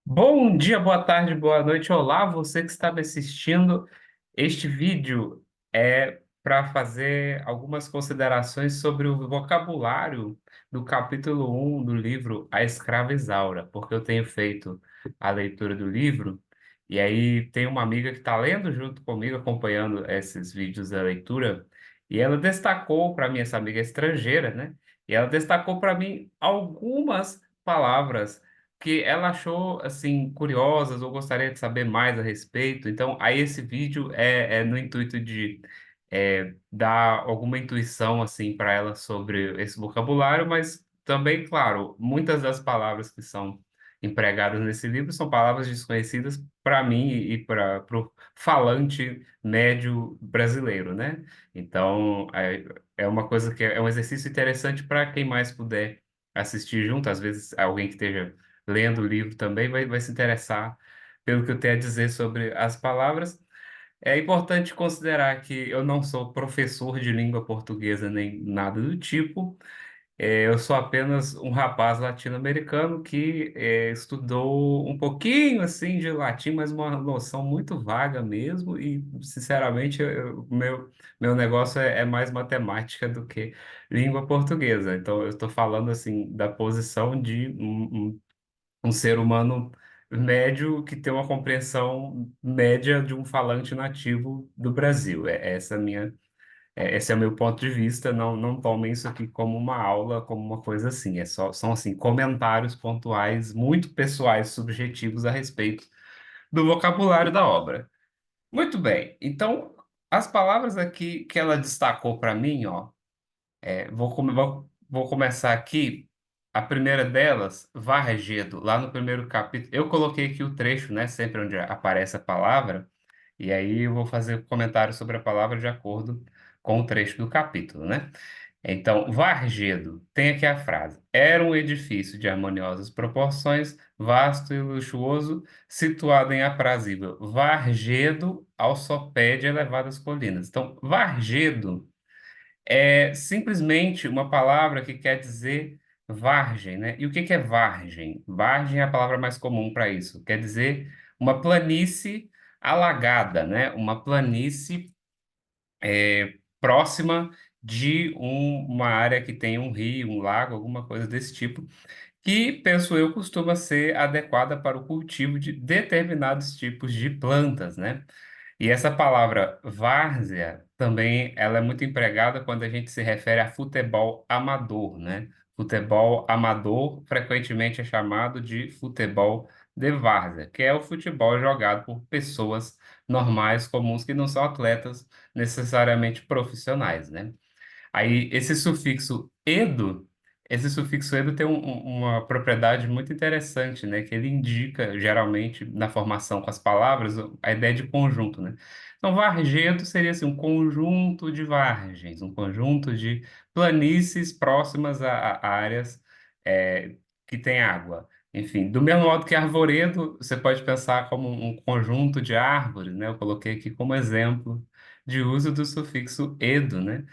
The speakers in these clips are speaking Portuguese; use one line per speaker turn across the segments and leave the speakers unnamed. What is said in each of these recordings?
Bom dia, boa tarde, boa noite. Olá, você que está me assistindo. Este vídeo é para fazer algumas considerações sobre o vocabulário do capítulo 1 do livro A Escrava Isaura, porque eu tenho feito a leitura do livro e aí tem uma amiga que está lendo junto comigo, acompanhando esses vídeos da leitura, e ela destacou para mim, essa amiga é estrangeira, né? E ela destacou para mim algumas palavras que ela achou assim curiosas ou gostaria de saber mais a respeito. Então, aí esse vídeo é no intuito de dar alguma intuição assim para ela sobre esse vocabulário, mas também, claro, muitas das palavras que são empregadas nesse livro são palavras desconhecidas para mim e para o falante médio brasileiro, né? Então, é uma coisa que é um exercício interessante para quem mais puder assistir junto, às vezes alguém que esteja lendo o livro também vai se interessar pelo que eu tenho a dizer sobre as palavras. É importante considerar que eu não sou professor de língua portuguesa nem nada do tipo. Eu sou apenas um rapaz latino-americano que estudou um pouquinho assim de latim, mas uma noção muito vaga mesmo. E, sinceramente, meu negócio é mais matemática do que língua portuguesa. Então, eu estou falando assim da posição de um ser humano médio que tem uma compreensão média de um falante nativo do Brasil. Esse é o meu ponto de vista. Não tomem isso aqui como uma aula, como uma coisa assim. São assim comentários pontuais, muito pessoais, subjetivos a respeito do vocabulário da obra. Muito bem. Então, as palavras aqui que ela destacou para mim, ó. Vou começar aqui. A primeira delas, Vargedo, lá no primeiro capítulo. Eu coloquei aqui o trecho, né? Sempre onde aparece a palavra. E aí eu vou fazer comentário sobre a palavra de acordo com o trecho do capítulo, né? Então, Vargedo, tem aqui a frase: era um edifício de harmoniosas proporções, vasto e luxuoso, situado em aprazível Vargedo, ao sopé de elevadas colinas. Então, Vargedo é simplesmente uma palavra que quer dizer vargem, né? E o que que é vargem? Vargem é a palavra mais comum para isso. Quer dizer uma planície alagada, né? Uma planície próxima de uma área que tem um rio, um lago, alguma coisa desse tipo, que, penso eu, costuma ser adequada para o cultivo de determinados tipos de plantas, né? E essa palavra várzea também ela é muito empregada quando a gente se refere a futebol amador, né? Futebol amador frequentemente é chamado de futebol de várzea, que é o futebol jogado por pessoas normais, comuns, que não são atletas necessariamente profissionais, né? Aí, esse sufixo edo tem uma propriedade muito interessante, né? Que ele indica, geralmente, na formação com as palavras, a ideia de conjunto, né? Então, varjedo seria assim, um conjunto de vargens, um conjunto de planícies próximas a áreas que tem água. Enfim, do mesmo modo que arvoredo, você pode pensar como um conjunto de árvores, né? Eu coloquei aqui como exemplo de uso do sufixo edo, né?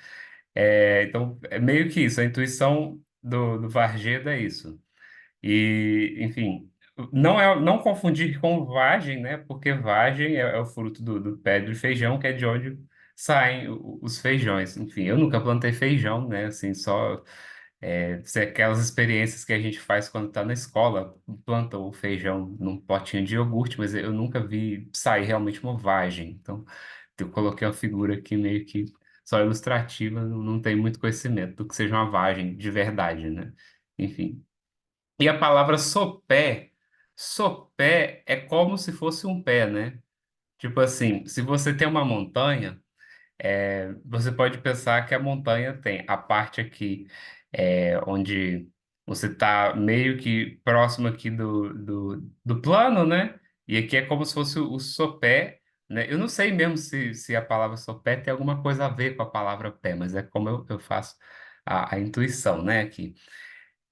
Então, é meio que isso, a intuição do Vargeda é isso. E, enfim, não confundir com vagem, né? Porque vagem é o fruto do pé do feijão, que é de onde saem os feijões. Enfim, eu nunca plantei feijão, né? Assim, só aquelas experiências que a gente faz quando está na escola, planta o feijão num potinho de iogurte, mas eu nunca vi sair realmente uma vagem. Então, eu coloquei uma figura aqui meio que só ilustrativa, não tem muito conhecimento do que seja uma vagem de verdade, né? Enfim. E a palavra sopé, sopé é como se fosse um pé, né? Tipo assim, se você tem uma montanha, você pode pensar que a montanha tem a parte aqui onde você está meio que próximo aqui do plano, né? E aqui é como se fosse o sopé, né? Eu não sei mesmo se a palavra sopé tem alguma coisa a ver com a palavra pé, mas é como eu faço a intuição, né? Aqui.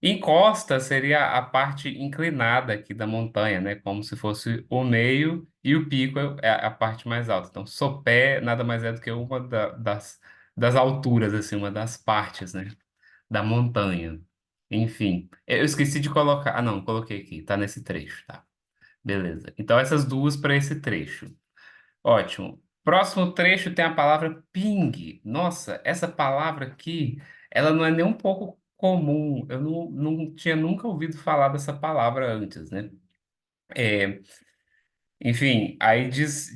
Encosta seria a parte inclinada aqui da montanha, né? Como se fosse o meio e o pico é a parte mais alta. Então, sopé nada mais é do que uma das alturas, assim, uma das partes, né? Da montanha. Enfim, eu esqueci de colocar. Ah, não, coloquei aqui, tá nesse trecho, tá? Beleza. Então, essas duas para esse trecho. Ótimo. Próximo trecho tem a palavra ping. Nossa, essa palavra aqui, ela não é nem um pouco comum. Eu não tinha nunca ouvido falar dessa palavra antes, né? É, enfim, aí diz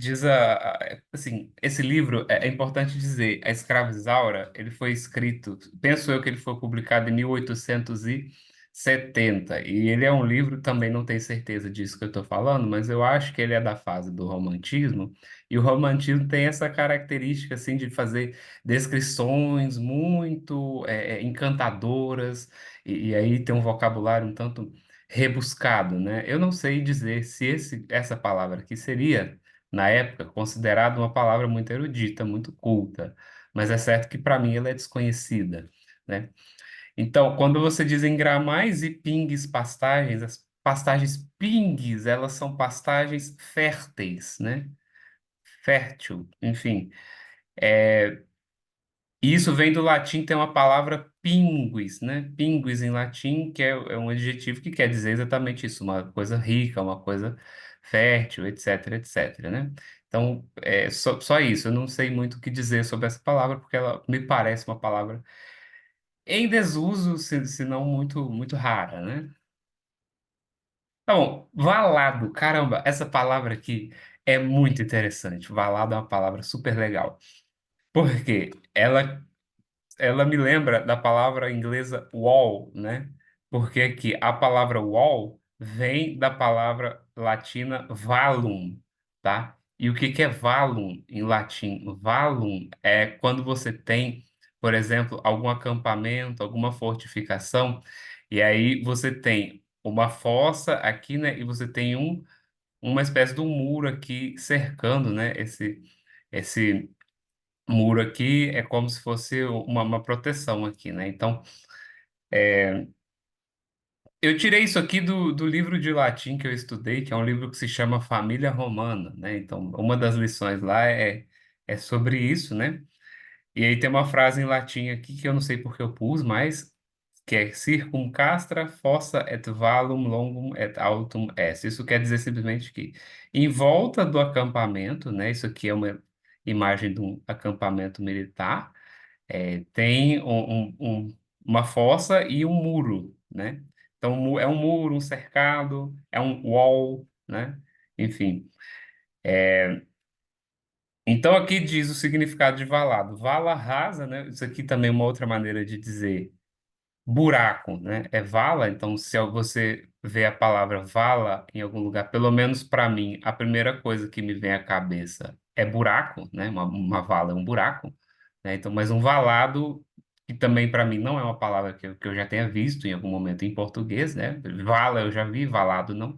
assim, esse livro, é importante dizer, a Escrava Isaura, ele foi escrito, penso eu que ele foi publicado em 1870, e ele é um livro, também não tenho certeza disso que eu estou falando, mas eu acho que ele é da fase do romantismo, e o romantismo tem essa característica, assim, de fazer descrições muito encantadoras, e aí tem um vocabulário um tanto rebuscado, né? Eu não sei dizer se essa palavra aqui seria, na época, considerada uma palavra muito erudita, muito culta, mas é certo que para mim ela é desconhecida, né? Então, quando você diz engramais e pingues pastagens, as pastagens pingues, elas são pastagens férteis, né? Fértil, enfim. E isso vem do latim, tem uma palavra pinguis, né? Pinguis em latim, que é um adjetivo que quer dizer exatamente isso, uma coisa rica, uma coisa fértil, etc, etc, né? Então, é só isso. Eu não sei muito o que dizer sobre essa palavra, porque ela me parece uma palavra em desuso, se não muito, muito rara, né? Tá bom, valado, caramba, essa palavra aqui é muito interessante. Valado é uma palavra super legal. Por quê? Ela me lembra da palavra inglesa wall, né? Porque aqui a palavra wall vem da palavra latina valum, tá? E o que que é valum em latim? Valum é quando você tem, por exemplo, algum acampamento, alguma fortificação, e aí você tem uma fossa aqui, né? E você tem uma espécie de um muro aqui cercando, né? Esse muro aqui é como se fosse uma proteção aqui, né? Então, eu tirei isso aqui do livro de latim que eu estudei, que é um livro que se chama Família Romana, né? Então, uma das lições lá é sobre isso, né? E aí tem uma frase em latim aqui que eu não sei porque eu pus, mas que é circumcastra fossa et valum longum et altum est. Isso quer dizer simplesmente que em volta do acampamento, né? Isso aqui é uma imagem de um acampamento militar. Tem uma fossa e um muro, né? Então, é um muro, um cercado, é um wall, né? Enfim. Então, aqui diz o significado de valado. Vala rasa, né? Isso aqui também é uma outra maneira de dizer buraco, né? É vala, então se você vê a palavra vala em algum lugar, pelo menos para mim, a primeira coisa que me vem à cabeça é buraco, né? Uma vala é um buraco, né? Então, mas um valado, que também para mim não é uma palavra que eu já tenha visto em algum momento em português, né? Vala eu já vi, valado não.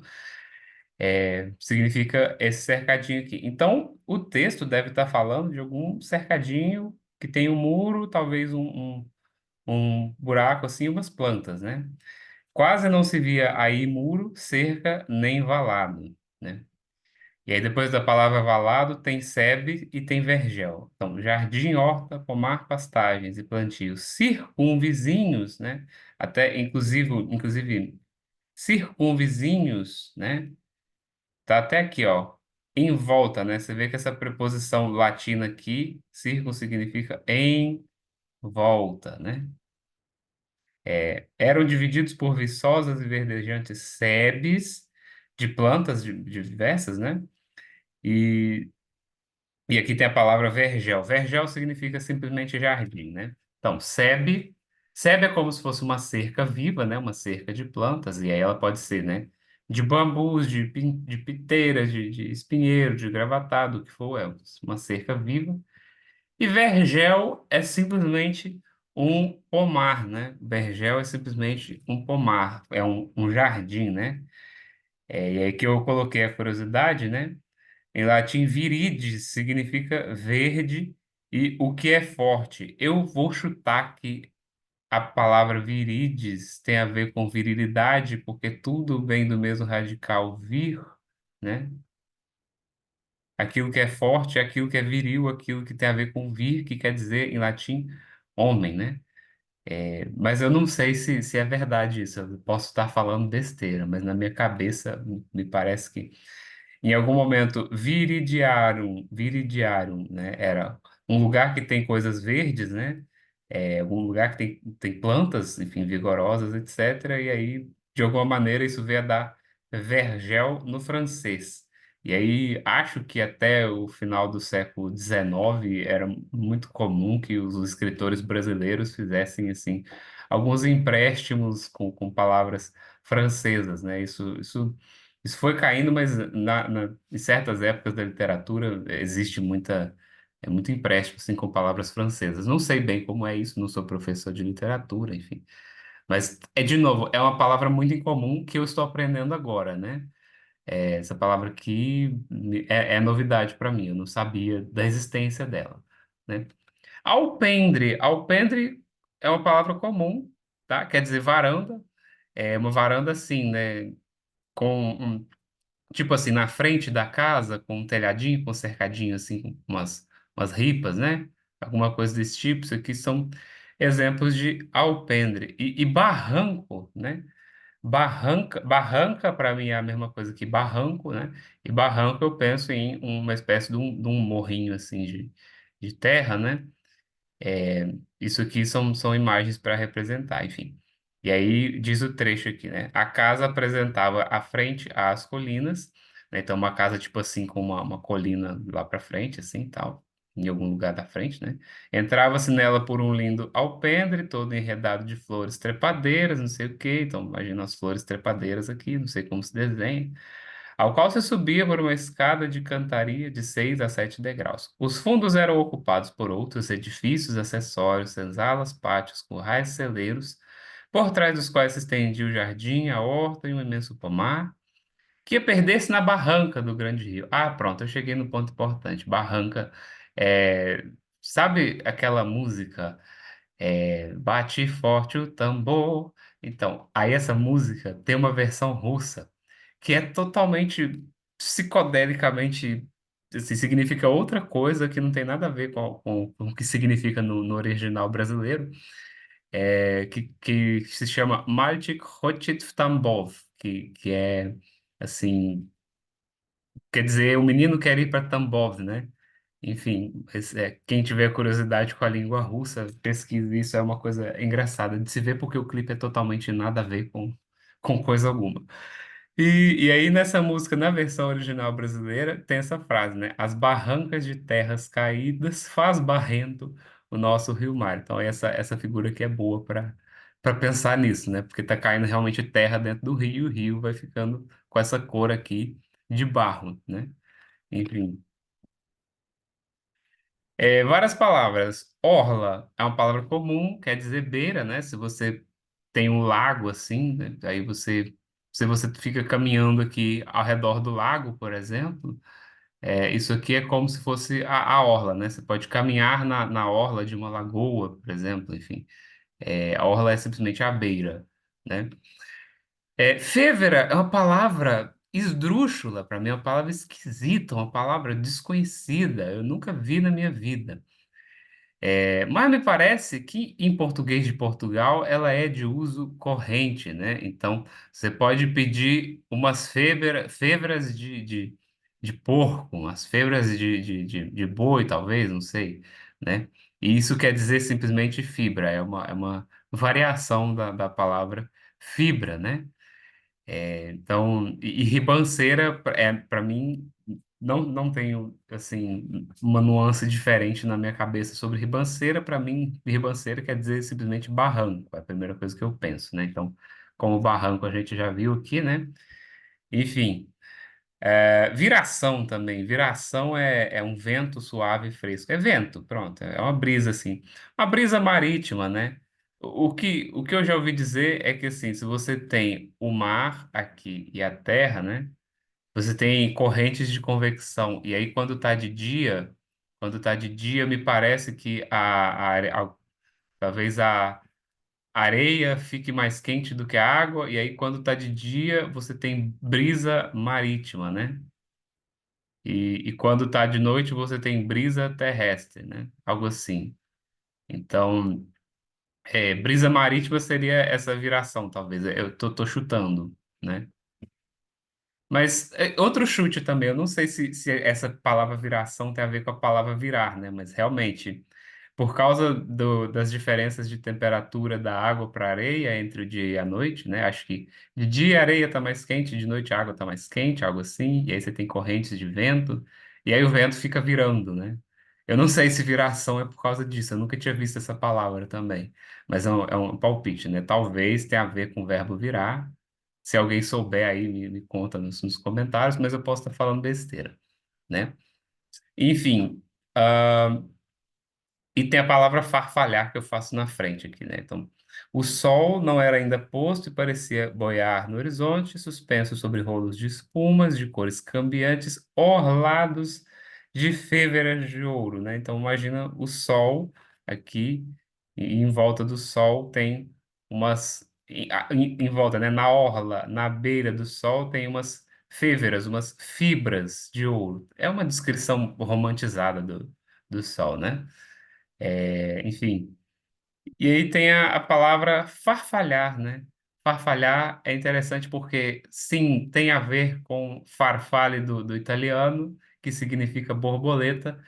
Significa esse cercadinho aqui. Então, o texto deve estar falando de algum cercadinho que tem um muro, talvez um buraco assim, umas plantas, né? Quase não se via aí muro, cerca, nem valado, né? E aí depois da palavra valado tem sebe e tem vergel. Então, jardim, horta, pomar, pastagens e plantios circunvizinhos, né? Até inclusive circunvizinhos, né? Tá até aqui, ó, em volta, né? Você vê que essa preposição latina aqui, circun significa em volta, né? Eram divididos por viçosas e verdejantes sebes de plantas diversas, né? E, e aqui tem a palavra vergel. Vergel significa simplesmente jardim, né? Então, sebe é como se fosse uma cerca viva, né? Uma cerca de plantas, e aí ela pode ser, né? De bambus, de piteiras, de espinheiro, de gravatado, o que for, é uma cerca viva. E vergel é simplesmente um pomar, né? Vergel é simplesmente um pomar, é um jardim, né? E aí que eu coloquei a curiosidade, né? Em latim, viridis significa verde e o que é forte. Eu vou chutar que a palavra viridis tem a ver com virilidade, porque tudo vem do mesmo radical vir, né? Aquilo que é forte, aquilo que é viril, aquilo que tem a ver com vir, que quer dizer em latim homem, né? Mas eu não sei se é verdade isso. Eu posso estar falando besteira, mas na minha cabeça me parece que em algum momento viridiarum, né? Era um lugar que tem coisas verdes, né? Algum lugar que tem plantas, enfim, vigorosas, etc. E aí, de alguma maneira, isso veio a dar vergel no francês. E aí, acho que até o final do século XIX era muito comum que os escritores brasileiros fizessem, assim, alguns empréstimos com palavras francesas, né? Isso foi caindo, mas em certas épocas da literatura existe muito empréstimo assim, com palavras francesas. Não sei bem como é isso, não sou professor de literatura, enfim. Mas, de novo, é uma palavra muito incomum que eu estou aprendendo agora, né? Essa palavra aqui é novidade para mim, eu não sabia da existência dela, né? Alpendre é uma palavra comum, tá? Quer dizer varanda, é uma varanda assim, né? Com tipo assim, na frente da casa, com um telhadinho, com um cercadinho, assim, com umas ripas, né? Alguma coisa desse tipo. Isso aqui são exemplos de alpendre. E barranco, né? Barranca para mim é a mesma coisa que barranco, né? E barranco eu penso em uma espécie de um morrinho, assim, de terra, né? Isso aqui são imagens para representar, enfim. E aí diz o trecho aqui, né? A casa apresentava à frente às colinas, né? Então, uma casa tipo assim, com uma colina lá para frente, assim, tal, em algum lugar da frente, né? Entrava-se nela por um lindo alpendre, todo enredado de flores trepadeiras, não sei o quê. Então, imagina as flores trepadeiras aqui, não sei como se desenha ao qual se subia por uma escada de cantaria de 6 a 7 degraus. Os fundos eram ocupados por outros edifícios acessórios, senzalas, pátios, currais, celeiros, por trás dos quais se estendia o jardim, a horta e um imenso pomar, que ia perder-se na barranca do grande rio. Ah, pronto, eu cheguei no ponto importante. Barranca, é, sabe aquela música? Bate forte o tambor. Então, aí essa música tem uma versão russa que é totalmente psicodelicamente, assim, significa outra coisa que não tem nada a ver com o que significa no original brasileiro, que se chama Mальчик хочет в Тамбов, que é, assim, quer dizer, o menino quer ir para Tambov, né? Enfim, quem tiver curiosidade com a língua russa, pesquise isso, é uma coisa engraçada de se ver, porque o clipe é totalmente nada a ver com coisa alguma. E aí, nessa música, na versão original brasileira, tem essa frase, né? As barrancas de terras caídas faz barrento o nosso Rio Mar. Então, essa figura aqui é boa para pensar nisso, né? Porque tá caindo realmente terra dentro do rio, e o rio vai ficando com essa cor aqui de barro, né? Enfim. Várias palavras. Orla é uma palavra comum, quer dizer beira, né? Se você tem um lago assim, né? Aí se você fica caminhando aqui ao redor do lago, por exemplo, isso aqui é como se fosse a orla, né? Você pode caminhar na orla de uma lagoa, por exemplo, enfim. A orla é simplesmente a beira, né? Févera é uma palavra esdrúxula para mim, é uma palavra esquisita, uma palavra desconhecida, eu nunca vi na minha vida. Mas me parece que em português de Portugal ela é de uso corrente, né? Então você pode pedir umas febras de porco, umas febras de boi, talvez, não sei, né? E isso quer dizer simplesmente fibra, é uma variação da palavra fibra, né? Então, e ribanceira, para mim, não tenho, assim, uma nuance diferente na minha cabeça sobre ribanceira. Para mim, ribanceira quer dizer simplesmente barranco, é a primeira coisa que eu penso, né? Então, como barranco a gente já viu aqui, né? Enfim, viração também. Viração é um vento suave e fresco. É vento, pronto, é uma brisa, assim. Uma brisa marítima, né? O que eu já ouvi dizer é que, assim, se você tem o mar aqui e a terra, né? Você tem correntes de convecção. E aí, quando tá de dia, me parece que talvez a areia fique mais quente do que a água. E aí, quando tá de dia, você tem brisa marítima, né? E quando tá de noite, você tem brisa terrestre, né? Algo assim. Então, Brisa marítima seria essa viração, talvez. Eu tô chutando, né? Mas outro chute também, eu não sei se essa palavra viração tem a ver com a palavra virar, né? Mas realmente, por causa das diferenças de temperatura da água para a areia entre o dia e a noite, né? Acho que de dia a areia está mais quente, de noite a água está mais quente, algo assim, e aí você tem correntes de vento, e aí o vento fica virando, né? Eu não sei se viração é por causa disso, eu nunca tinha visto essa palavra também, mas é um palpite, né? Talvez tenha a ver com o verbo virar. Se alguém souber aí, me conta nos comentários, mas eu posso estar falando besteira, né? Enfim, e tem a palavra farfalhar que eu faço na frente aqui, né? Então, o sol não era ainda posto e parecia boiar no horizonte, suspenso sobre rolos de espumas de cores cambiantes, orlados de fêveras de ouro, né? Então, imagina o sol aqui, e em volta do sol tem umas. Em volta, né? Na orla, na beira do sol, tem umas fêveras, umas fibras de ouro. É uma descrição romantizada do sol, né? Enfim. E aí tem a palavra farfalhar, né? Farfalhar é interessante porque, sim, tem a ver com farfalle do italiano, que significa borboleta,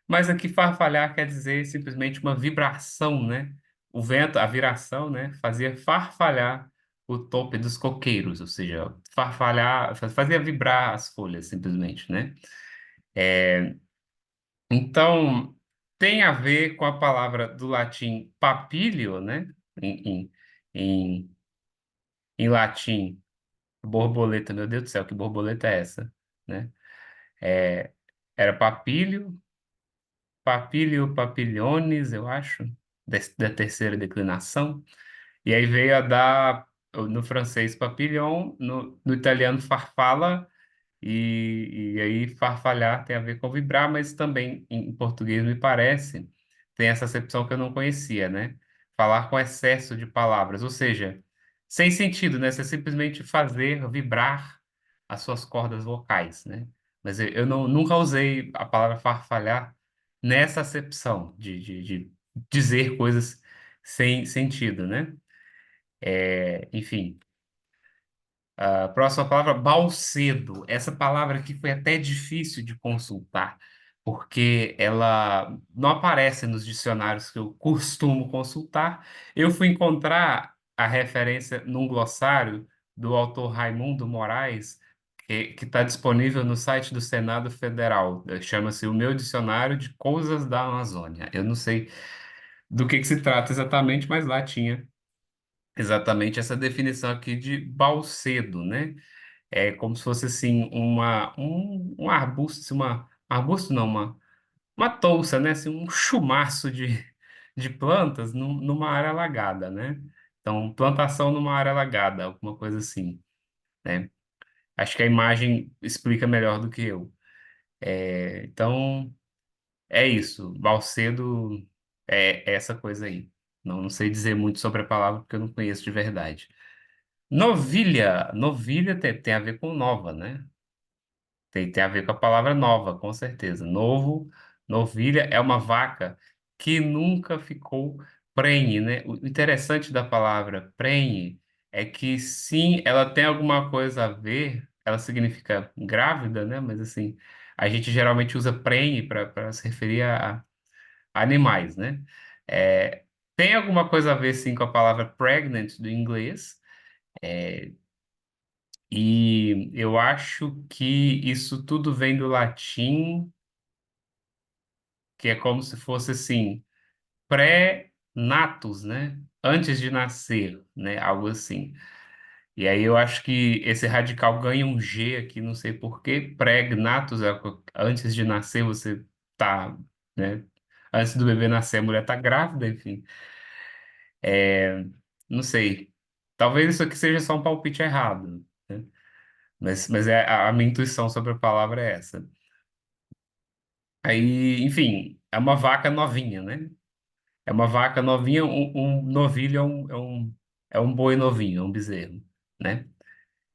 mas aqui farfalhar quer dizer simplesmente uma vibração, né? O vento, a viração, né? Fazia farfalhar o tope dos coqueiros, ou seja, farfalhar, fazia vibrar as folhas, simplesmente, né? Então, tem a ver com a palavra do latim papilio, né? Em, em, em, em latim, borboleta, meu Deus do céu, que borboleta é essa, né? É, era papilio, papilio papiliones, eu acho, da terceira declinação. E aí veio a dar, no francês, papillon, no italiano, farfala. E aí, farfalhar tem a ver com vibrar, mas também em português, me parece, tem essa acepção que eu não conhecia, né? Falar com excesso de palavras, ou seja, sem sentido, né? Você simplesmente fazer vibrar as suas cordas vocais, né? Mas eu nunca usei a palavra farfalhar nessa acepção de dizer coisas sem sentido, né? Enfim. A próxima palavra, balcedo. Essa palavra aqui foi até difícil de consultar, porque ela não aparece nos dicionários que eu costumo consultar. Eu fui encontrar a referência num glossário do autor Raimundo Moraes, que está disponível no site do Senado Federal. Chama-se O Meu Dicionário de Coisas da Amazônia. Eu não sei do que se trata exatamente, mas lá tinha exatamente essa definição aqui de balcedo, né? É como se fosse assim um arbusto, assim, arbusto não, uma touça, né? Assim, um chumaço de plantas numa área alagada, né? Então, plantação numa área alagada, alguma coisa assim, né? Acho que a imagem explica melhor do que eu. Então, é isso. Balcedo é essa coisa aí. Não sei dizer muito sobre a palavra porque eu não conheço de verdade. Novilha. Novilha tem a ver com nova, né? Tem a ver com a palavra nova, com certeza. Novo, novilha é uma vaca que nunca ficou prenhe, né? O interessante da palavra prenhe é que sim, ela tem alguma coisa a ver, ela significa grávida, né? Mas assim, a gente geralmente usa prenhe para se referir a animais, né? É, tem alguma coisa a ver sim com a palavra pregnant do inglês. E eu acho que isso tudo vem do latim, que é como se fosse assim, pré-natus, né? Antes de nascer, né? Algo assim. E aí eu acho que esse radical ganha um G aqui, não sei por quê. Pré-natus, antes de nascer você tá, né? Antes do bebê nascer, a mulher tá grávida, enfim. Não sei. Talvez isso aqui seja só um palpite errado, né? Mas a minha intuição sobre a palavra é essa. Aí, enfim, é uma vaca novinha, né? É uma vaca novinha, um novilho é um boi novinho, é um bezerro, né?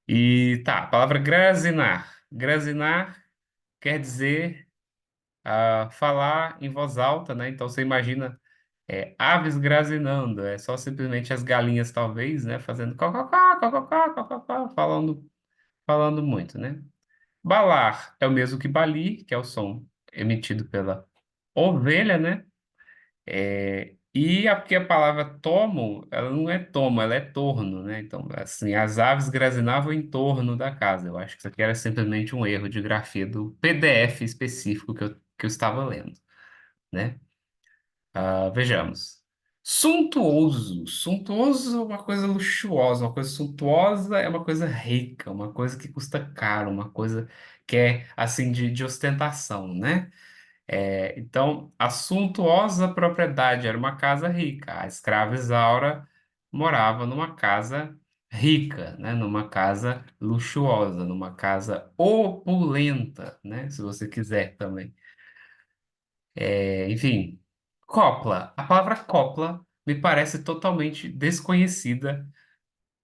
E tá, a palavra grazinar. Grazinar quer dizer falar em voz alta, né? Então você imagina Aves grazinando, é só simplesmente as galinhas, talvez, né? Fazendo cococó, cococó, cococó, falando muito, né? Balar é o mesmo que balir, que é o som emitido pela ovelha, né? Porque a palavra tomo, ela não é tomo, ela é torno, né? Então, assim, as aves grazinavam em torno da casa. Eu acho que isso aqui era simplesmente um erro de grafia do PDF específico que eu estava lendo, né? Vejamos. Suntuoso. Suntuoso é uma coisa luxuosa. Uma coisa suntuosa é uma coisa rica, uma coisa que custa caro, uma coisa que é, assim, de ostentação, né? Então, a suntuosa propriedade era uma casa rica. A escrava Isaura morava numa casa rica, né? Numa casa luxuosa, numa casa opulenta, né? Se você quiser também. Enfim, copla. A palavra copla me parece totalmente desconhecida.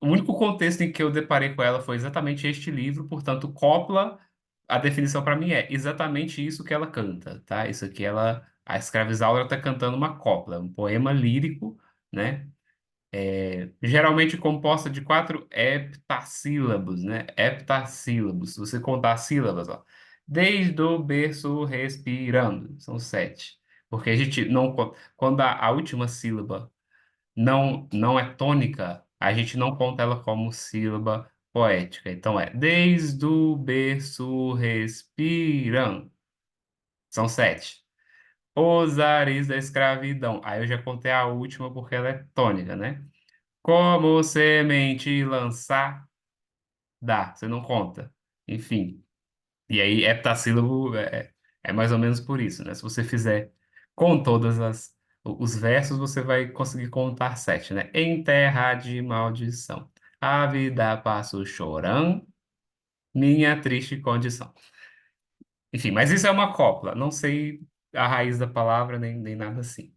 O único contexto em que eu deparei com ela foi exatamente este livro, portanto, copla, a definição para mim é exatamente isso que ela canta, tá? Isso aqui a escravizaura está cantando uma copla, um poema lírico, né? Geralmente composta de quatro heptassílabos, né? Heptassílabos. Se você contar as sílabas, ó. Desde o berço respirando, são sete. Porque a gente não, quando a última sílaba não é tônica, a gente não conta ela como sílaba poética. Então desde o berço respirando. São sete. Os ares da escravidão. Aí eu já contei a última porque ela é tônica, né? Como semente lançar, dá, você não conta. Enfim. E aí, heptassílabo é mais ou menos por isso, né? Se você fizer com os versos, você vai conseguir contar sete, né? Em terra de maldição, a vida passo chorando, minha triste condição. Enfim, mas isso é uma copla. Não sei a raiz da palavra, nem nada assim.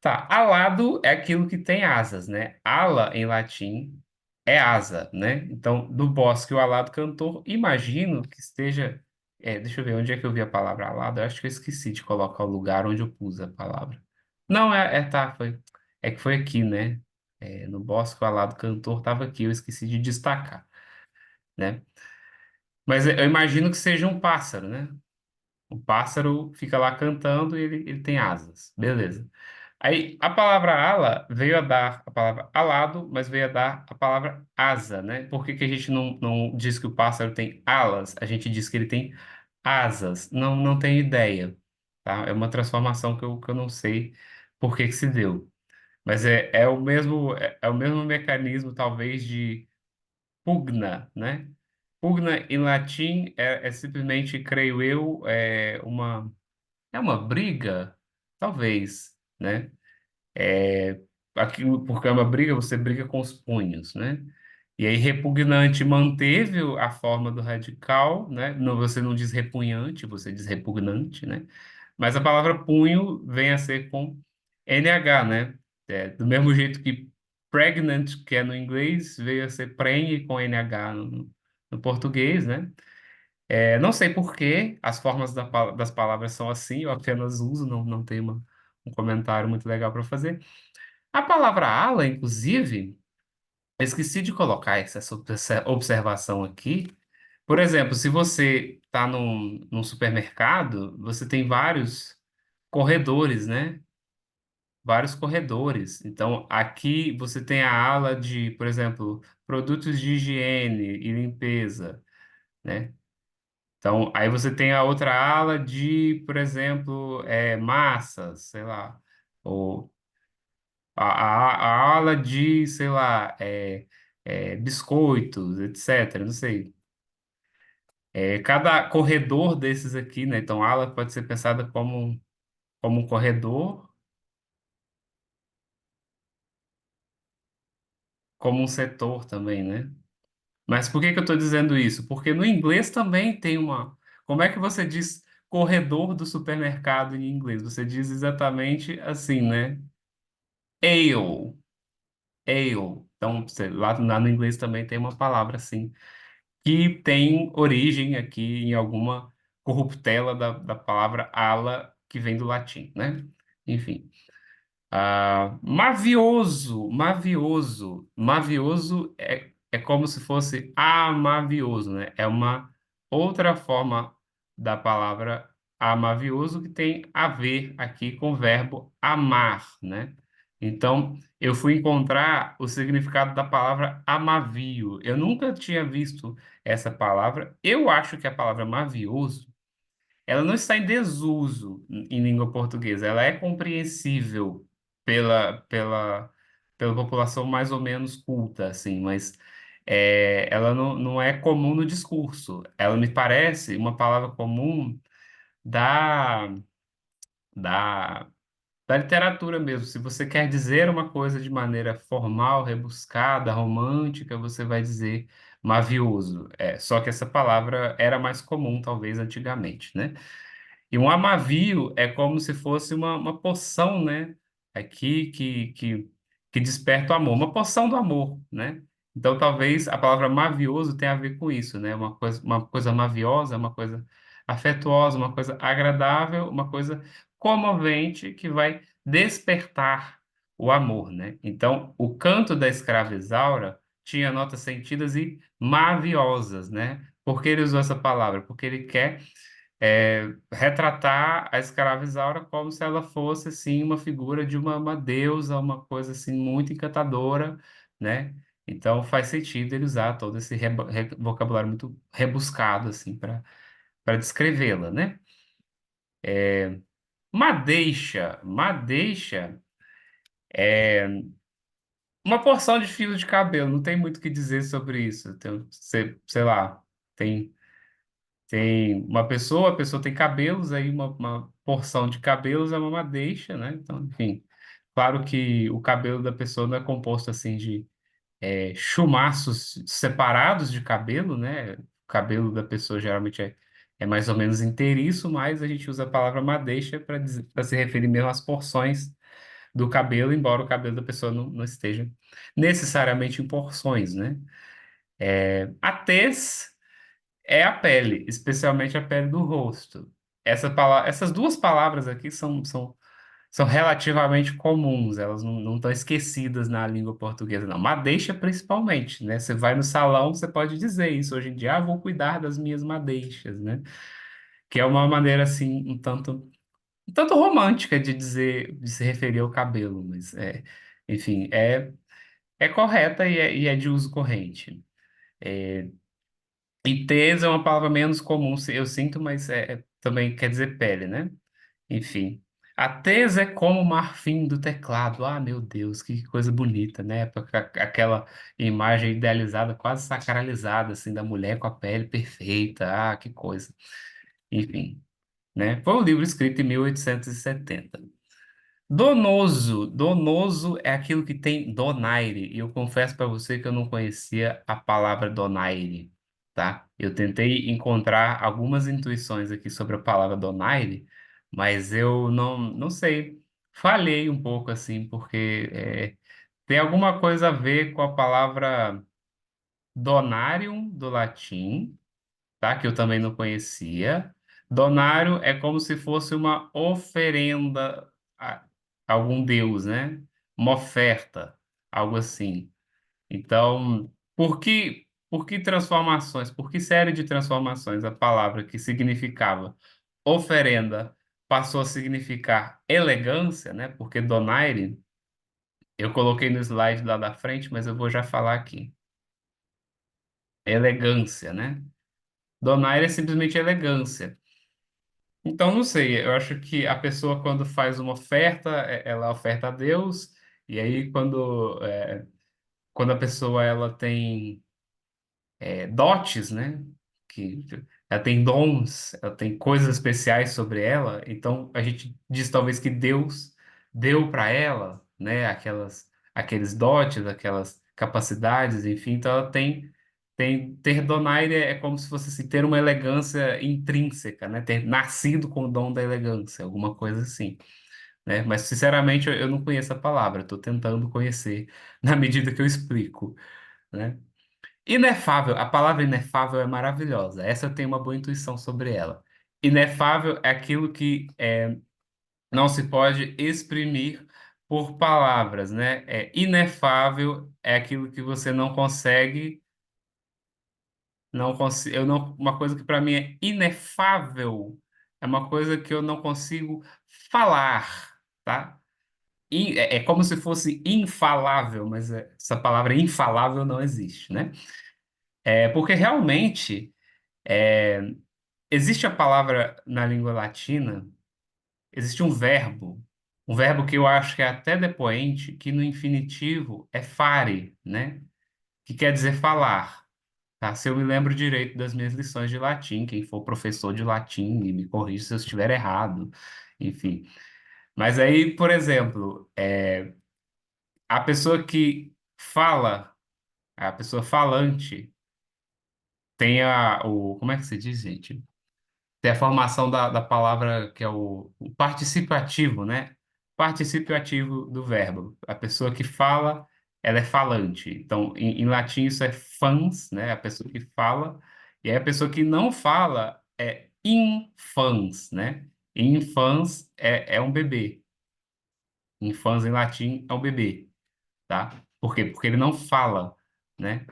Tá, alado é aquilo que tem asas, né? Ala, em latim, é asa, né? Então, do bosque, o alado cantor, imagino que esteja. Deixa eu ver, onde é que eu vi a palavra alado? Eu acho que eu esqueci de colocar o lugar onde eu pus a palavra. Não, tá, foi. É que foi aqui, né? No bosque, o alado cantor estava aqui, eu esqueci de destacar, né? Mas eu imagino que seja um pássaro, né? O pássaro fica lá cantando e ele tem asas, beleza. Aí a palavra ala veio a dar a palavra alado, mas veio a dar a palavra asa, né? Por que que a gente não diz que o pássaro tem alas? A gente diz que ele tem asas. Não tenho ideia, tá? É uma transformação que eu não sei por que que se deu. Mas é o mesmo mecanismo, talvez, de pugna, né? Pugna em latim é simplesmente, creio eu, é uma briga? Talvez, né? É, aquilo, porque é uma briga, você briga com os punhos, né? E aí, repugnante manteve a forma do radical, né? Não, você não diz repugnante, você diz repugnante, né? Mas a palavra punho vem a ser com NH, né? Do mesmo jeito que pregnant, que é no inglês, veio a ser prenhe com NH no português, né? Não sei por que as formas das palavras são assim, eu apenas uso, não tenho um comentário muito legal para fazer. A palavra ala, inclusive, eu esqueci de colocar essa observação aqui. Por exemplo, se você está num supermercado, você tem vários corredores, né? Vários corredores. Então, aqui você tem a ala de, por exemplo, produtos de higiene e limpeza, né? Então, aí você tem a outra ala de, por exemplo, massas, sei lá, ou a ala de, sei lá, biscoitos, etc. Não sei. Cada corredor desses aqui, né? Então, ala pode ser pensada como um corredor, como um setor também, né? Mas por que que eu estou dizendo isso? Porque no inglês também tem uma. Como é que você diz corredor do supermercado em inglês? Você diz exatamente assim, né? Ale, ale. Então, lá no inglês também tem uma palavra assim, que tem origem aqui em alguma corruptela da palavra ala, que vem do latim, né? Enfim. Mavioso, mavioso. Mavioso é como se fosse amavioso, né? É uma outra forma da palavra amavioso que tem a ver aqui com o verbo amar, né? Então, eu fui encontrar o significado da palavra amavio. Eu nunca tinha visto essa palavra. Eu acho que a palavra mavioso ela não está em desuso em língua portuguesa, ela é compreensível pela população mais ou menos culta, assim, mas ela não é comum no discurso. Ela me parece uma palavra comum da, da, da literatura mesmo. Se você quer dizer uma coisa de maneira formal, rebuscada, romântica, você vai dizer mavioso. Só que essa palavra era mais comum, talvez, antigamente, né? E um amavio é como se fosse uma poção, né? Aqui que desperta o amor, uma poção do amor, né? Então, talvez a palavra mavioso tenha a ver com isso, né? Uma coisa maviosa, uma coisa afetuosa, uma coisa agradável, uma coisa comovente que vai despertar o amor, né? Então, o canto da escrava Isaura tinha notas sentidas e maviosas, né? Por que ele usou essa palavra? Porque ele quer retratar a escrava Isaura como se ela fosse assim uma figura de uma deusa, uma coisa assim muito encantadora, né? Então faz sentido ele usar todo esse vocabulário muito rebuscado assim para descrevê-la, né? Madeixa, madeixa é uma porção de fio de cabelo, não tem muito o que dizer sobre isso. Tem, sei lá, tem Tem uma pessoa, a pessoa tem cabelos, aí uma porção de cabelos é uma madeixa, né? Então, enfim, claro que o cabelo da pessoa não é composto assim de chumaços separados de cabelo, né? O cabelo da pessoa geralmente é mais ou menos inteiriço, mas a gente usa a palavra madeixa para se referir mesmo às porções do cabelo, embora o cabelo da pessoa não esteja necessariamente em porções, né? A tez é a pele, especialmente a pele do rosto. Essas duas palavras aqui são relativamente comuns, elas não estão esquecidas na língua portuguesa, não. Madeixa, principalmente, né? Você vai no salão, você pode dizer isso hoje em dia, vou cuidar das minhas madeixas, né? Que é uma maneira, assim, um tanto romântica de dizer, de se referir ao cabelo, mas, enfim, é correta e é de uso corrente. E tez é uma palavra menos comum, eu sinto, mas também quer dizer pele, né? Enfim. A tez é como o marfim do teclado. Ah, meu Deus, que coisa bonita, né? Aquela imagem idealizada, quase sacralizada, assim, da mulher com a pele perfeita. Ah, que coisa. Enfim, né? Foi um livro escrito em 1870. Donoso. Donoso é aquilo que tem donaire. E eu confesso para você que eu não conhecia a palavra donaire, tá? Eu tentei encontrar algumas intuições aqui sobre a palavra donaire, mas eu não sei. Falhei um pouco assim, porque tem alguma coisa a ver com a palavra donarium do latim, tá? Que eu também não conhecia. Donário é como se fosse uma oferenda a algum deus, né? Uma oferta, algo assim. Então, por que transformações? Por que série de transformações a palavra que significava oferenda passou a significar elegância, né? Porque donaire, eu coloquei no slide lá da frente, mas eu vou já falar aqui. Elegância, né? Donaire é simplesmente elegância. Então, não sei, eu acho que a pessoa, quando faz uma oferta, ela oferta a Deus, e aí, quando a pessoa ela tem dotes, né? Que ela tem dons, ela tem coisas especiais sobre ela, então a gente diz talvez que Deus deu para ela, né? Aqueles dotes, aquelas capacidades, enfim, então ela ter donaire é como se fosse assim, ter uma elegância intrínseca, né? Ter nascido com o dom da elegância, alguma coisa assim, né? Mas sinceramente eu não conheço a palavra, estou tentando conhecer na medida que eu explico, né? Inefável, a palavra inefável é maravilhosa. Essa eu tenho uma boa intuição sobre ela. Inefável é aquilo que não se pode exprimir por palavras, né? Inefável é aquilo que você não consegue, não consigo, eu não, uma coisa que para mim é inefável é uma coisa que eu não consigo falar, tá? É como se fosse infalável, mas essa palavra infalável não existe, né? Porque realmente existe a palavra na língua latina, existe um verbo que eu acho que é até depoente, que no infinitivo é fare, né? Que quer dizer falar, tá? Se eu me lembro direito das minhas lições de latim, quem for professor de latim, me corrija se eu estiver errado, enfim. Mas aí, por exemplo, a pessoa que fala, a pessoa falante, tem como é que se diz, gente? Tem a formação da palavra que é o particípio ativo, né? Particípio ativo do verbo. A pessoa que fala, ela é falante. Então, em latim, isso é fans, né? A pessoa que fala. E aí, a pessoa que não fala é infans, né? Infans é um bebê. Infans, em latim, é um bebê, tá? Por quê? Porque ele não fala, né?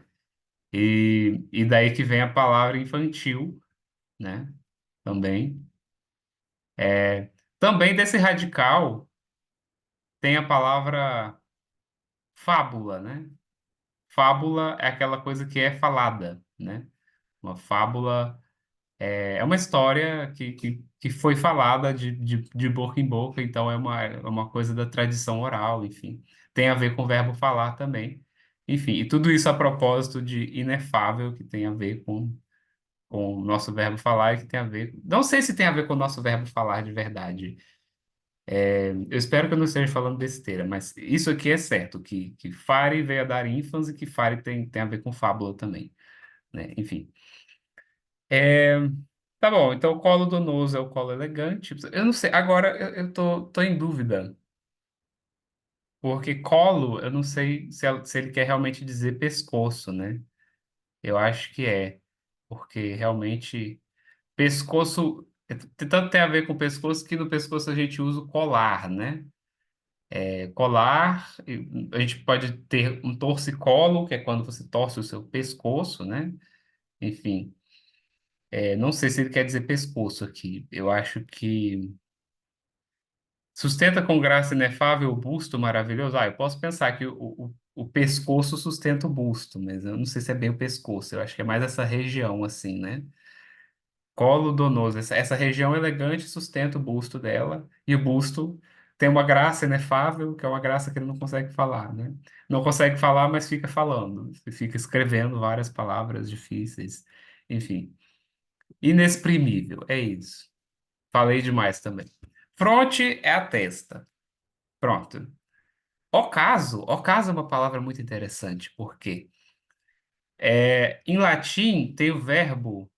E daí que vem a palavra infantil, né? Também. Também desse radical tem a palavra fábula, né? Fábula é aquela coisa que é falada, né? Uma fábula é uma história que foi falada de boca em boca, então é uma coisa da tradição oral, enfim. Tem a ver com o verbo falar também. Enfim, e tudo isso a propósito de inefável, que tem a ver com o nosso verbo falar e que tem a ver. Não sei se tem a ver com o nosso verbo falar de verdade. Eu espero que eu não esteja falando besteira, mas isso aqui é certo, que Fare veio a dar ênfase e que Fare tem a ver com fábula também, né? Enfim. É, tá bom, então o colo donoso é o colo elegante. Eu não sei, agora eu tô em dúvida, porque colo, eu não sei se ele quer realmente dizer pescoço, né? Eu acho que é, porque realmente pescoço, tanto tem a ver com pescoço que no pescoço a gente usa o colar, né? Colar, a gente pode ter um torcicolo, que é quando você torce o seu pescoço, né? Enfim, não sei se ele quer dizer pescoço aqui. Eu acho que sustenta com graça inefável o busto maravilhoso. Eu posso pensar que o pescoço sustenta o busto, mas eu não sei se é bem o pescoço. Eu acho que é mais essa região, assim, né? Colo donoso. Essa região elegante sustenta o busto dela, e o busto tem uma graça inefável, que é uma graça que ele não consegue falar, né? Não consegue falar, mas fica falando, fica escrevendo várias palavras difíceis, enfim. Inexprimível, é isso. Falei demais também. Fronte é a testa. Pronto. Ocaso é uma palavra muito interessante, porque em latim tem o verbo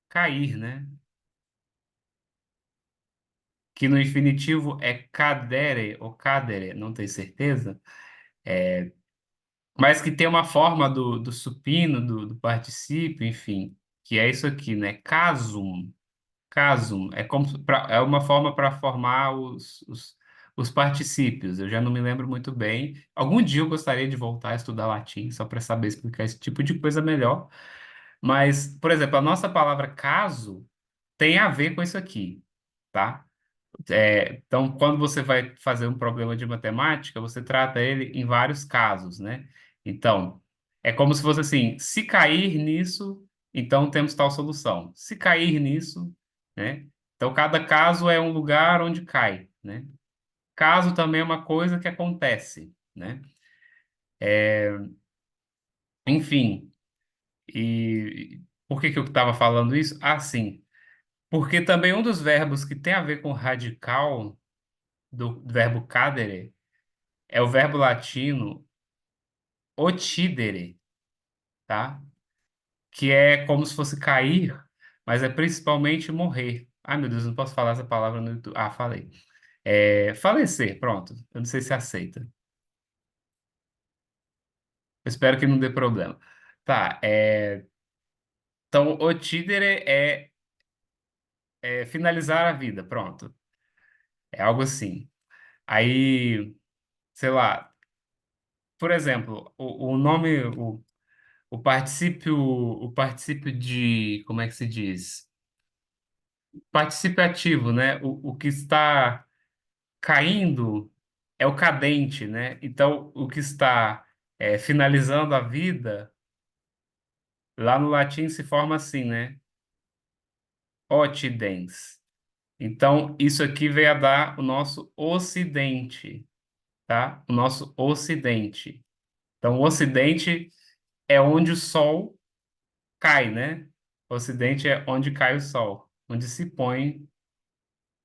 cair, né? Que no infinitivo é cadere ou cadere, não tenho certeza, mas que tem uma forma do supino, do particípio, enfim, que é isso aqui, né? Casum. Casum é é uma forma para formar os particípios. Eu já não me lembro muito bem. Algum dia eu gostaria de voltar a estudar latim, só para saber explicar esse tipo de coisa melhor. Mas, por exemplo, a nossa palavra caso tem a ver com isso aqui, tá? Então, quando você vai fazer um problema de matemática, você trata ele em vários casos, né? Então, é como se fosse assim: se cair nisso, então temos tal solução. Se cair nisso, né? Então, cada caso é um lugar onde cai, né? Caso também é uma coisa que acontece, né? Enfim, e por que que eu estava falando isso? Ah, sim, porque também um dos verbos que tem a ver com radical do verbo cadere é o verbo latino otidere, tá? Que é como se fosse cair, mas é principalmente morrer. Ai, meu Deus, não posso falar essa palavra no YouTube. Ah, falei. Falecer, pronto. Eu não sei se aceita. Eu espero que não dê problema. Tá, então otidere é finalizar a vida, pronto. É algo assim. Aí. sei lá, por exemplo, o nome, o particípio de, como é que se diz? Participativo, né? O que está caindo é o cadente, né? Então, o que está finalizando a vida, lá no latim se forma assim, né? Otidens. Então, isso aqui veio a dar o nosso ocidente, tá? O nosso ocidente. Então, o ocidente é onde o sol cai, né? O ocidente é onde cai o sol, onde se põe,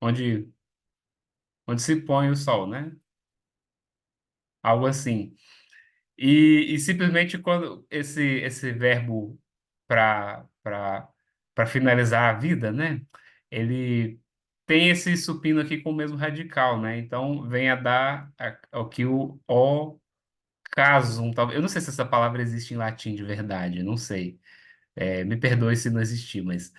onde, onde se põe o sol, né? Algo assim. E simplesmente quando esse verbo para finalizar a vida, né? Ele tem esse supino aqui com o mesmo radical, né? Então vem a dar aqui o casum. Talvez, eu não sei se essa palavra existe em latim de verdade, não sei. Me perdoe se não existir, mas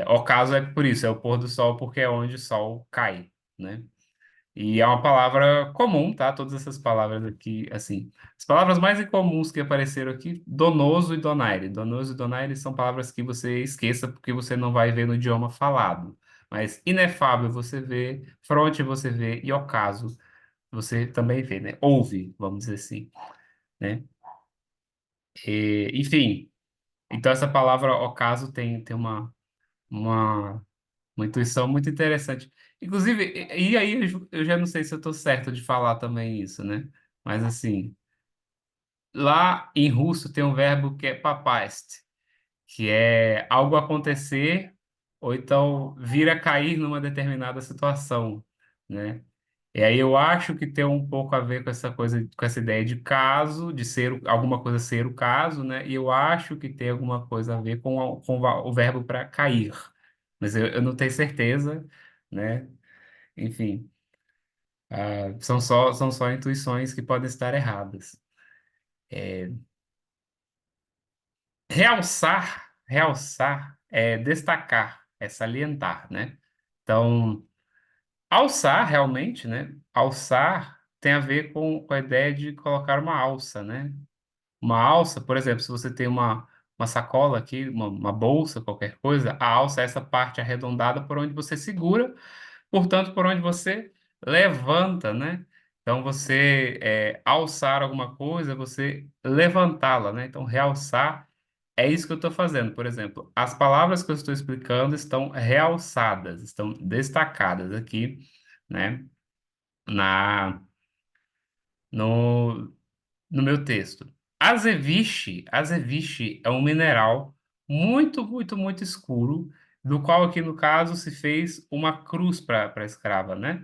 ocaso é por isso, é o pôr do sol porque é onde o sol cai, né? E é uma palavra comum, tá? Todas essas palavras aqui, assim. As palavras mais incomuns que apareceram aqui, donoso e donaire. Donoso e donaire são palavras que você esqueça porque você não vai ver no idioma falado. Mas inefável você vê, fronte você vê e ocaso você também vê, né? Ouve, vamos dizer assim, né? Enfim, então essa palavra ocaso tem uma Uma intuição muito interessante. Inclusive, e aí eu já não sei se eu estou certo de falar também isso, né? Mas assim, lá em russo tem um verbo que é papast, que é algo acontecer ou então vir a cair numa determinada situação, né? E aí eu acho que tem um pouco a ver com essa coisa, com essa ideia de caso, de ser alguma coisa ser o caso, né? E eu acho que tem alguma coisa a ver com o verbo para cair. Mas eu não tenho certeza, né? Enfim, são só intuições que podem estar erradas. Realçar é destacar, é salientar, né? Então, alçar realmente, né? Alçar tem a ver com a ideia de colocar uma alça, né? Uma alça, por exemplo, se você tem uma sacola aqui, uma bolsa, qualquer coisa, a alça é essa parte arredondada por onde você segura, portanto, por onde você levanta, né? Então, você alçar alguma coisa, você levantá-la, né? Então, realçar é isso que eu estou fazendo. Por exemplo, as palavras que eu estou explicando estão realçadas, estão destacadas aqui, né? Na, no, no meu texto. Azeviche é um mineral muito, muito, muito escuro, do qual aqui no caso se fez uma cruz para a escrava, né?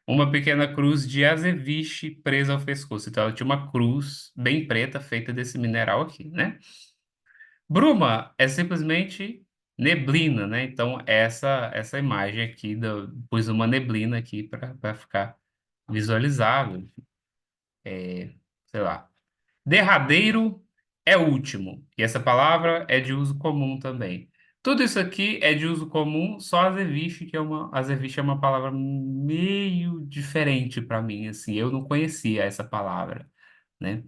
Uma pequena cruz de azeviche presa ao pescoço. Então ela tinha uma cruz bem preta feita desse mineral aqui, né? Bruma é simplesmente neblina, né? Então essa imagem aqui, pus uma neblina aqui para ficar visualizável, sei lá. Derradeiro é último, e essa palavra é de uso comum também. Tudo isso aqui é de uso comum, só azeviche, azeviche é uma palavra meio diferente para mim, assim, eu não conhecia essa palavra, né?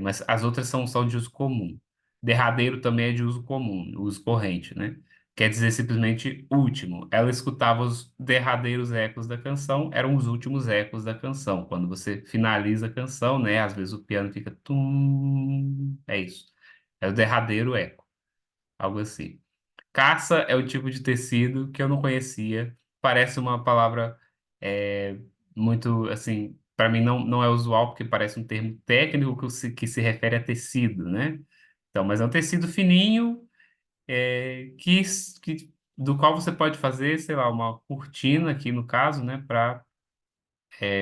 Mas as outras são de uso comum. Derradeiro também é de uso comum, uso corrente, né? Quer dizer simplesmente último. Ela escutava os derradeiros ecos da canção, eram os últimos ecos da canção. Quando você finaliza a canção, né? Às vezes o piano fica tum, é isso. É o derradeiro eco, algo assim. Caça é o tipo de tecido que eu não conhecia. Parece uma palavra é, muito, assim, para mim não é usual, porque parece um termo técnico que se refere a tecido, né? Então, mas é um tecido fininho do qual você pode fazer, sei lá, uma cortina aqui no caso, né? Para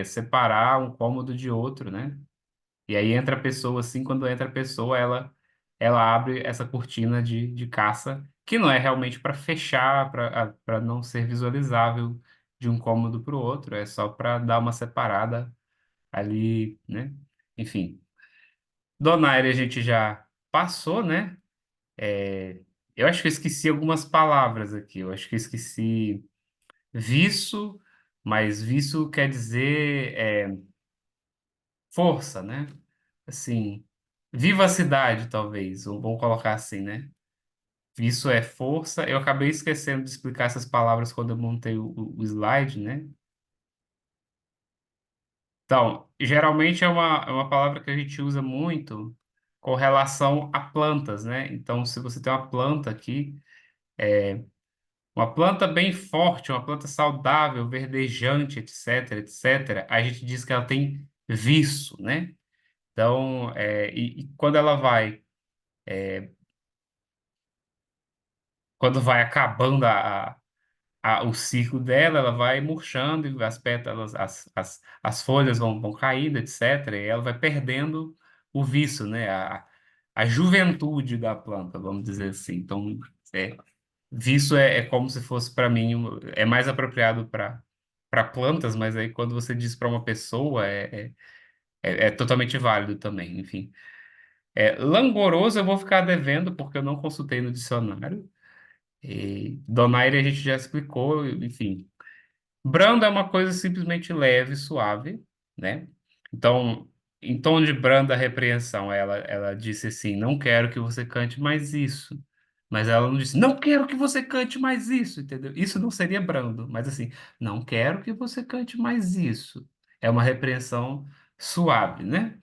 separar um cômodo de outro, né? E aí entra a pessoa, assim, quando entra a pessoa, ela abre essa cortina de caça, que não é realmente para fechar, para não ser visualizável de um cômodo para o outro, é só para dar uma separada ali, né? Enfim, Donaire a gente já passou, né? Eu acho que eu esqueci algumas palavras aqui, eu acho que eu esqueci viço, mas viço quer dizer força, né? Assim, vivacidade, talvez, ou vamos colocar assim, né? Isso é força. Eu acabei esquecendo de explicar essas palavras quando eu montei o slide, né? Então, geralmente é uma palavra que a gente usa muito com relação a plantas, né? Então, se você tem uma planta aqui, uma planta bem forte, uma planta saudável, verdejante, etc, etc, a gente diz que ela tem viço, né? Então, e quando ela vai, quando vai acabando o ciclo dela, ela vai murchando e as pétalas, as folhas vão caindo, etc. E ela vai perdendo o viço, né? A juventude da planta, vamos dizer assim. Então, é, viço é como se fosse para mim, é mais apropriado para plantas, mas aí quando você diz para uma pessoa, é totalmente válido também, enfim. Langoroso eu vou ficar devendo, porque eu não consultei no dicionário. E donaire a gente já explicou, enfim. Brando é uma coisa simplesmente leve, suave, né? Então, em tom de branda repreensão, ela disse assim: Não quero que você cante mais isso. Mas ela não disse: Não quero que você cante mais isso, entendeu? Isso não seria brando, mas assim: Não quero que você cante mais isso. É uma repreensão suave, né?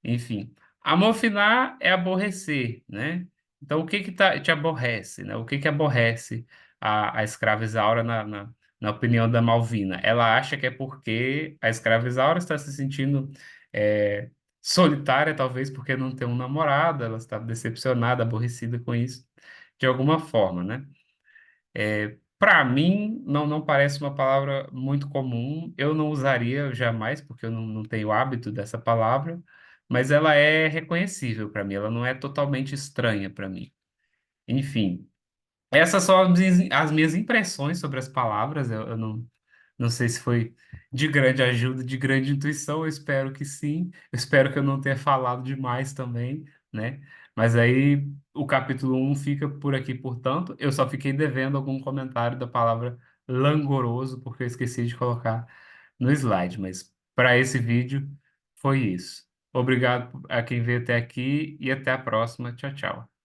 Enfim, amofinar é aborrecer, né? Então, o que que te aborrece, né? O que que aborrece a escrava Isaura na opinião da Malvina? Ela acha que é porque a escrava Isaura está se sentindo solitária, talvez porque não tem um namorado, ela está decepcionada, aborrecida com isso, de alguma forma, né? Para mim, não parece uma palavra muito comum. Eu não usaria jamais, porque eu não tenho hábito dessa palavra, mas ela é reconhecível para mim, ela não é totalmente estranha para mim. Enfim, essas são as minhas impressões sobre as palavras. Eu não sei se foi de grande ajuda, de grande intuição, eu espero que sim. Eu espero que eu não tenha falado demais também, né? Mas aí o capítulo um fica por aqui, portanto. Eu só fiquei devendo algum comentário da palavra langoroso, porque eu esqueci de colocar no slide, mas para esse vídeo foi isso. Obrigado a quem veio até aqui e até a próxima. Tchau, tchau.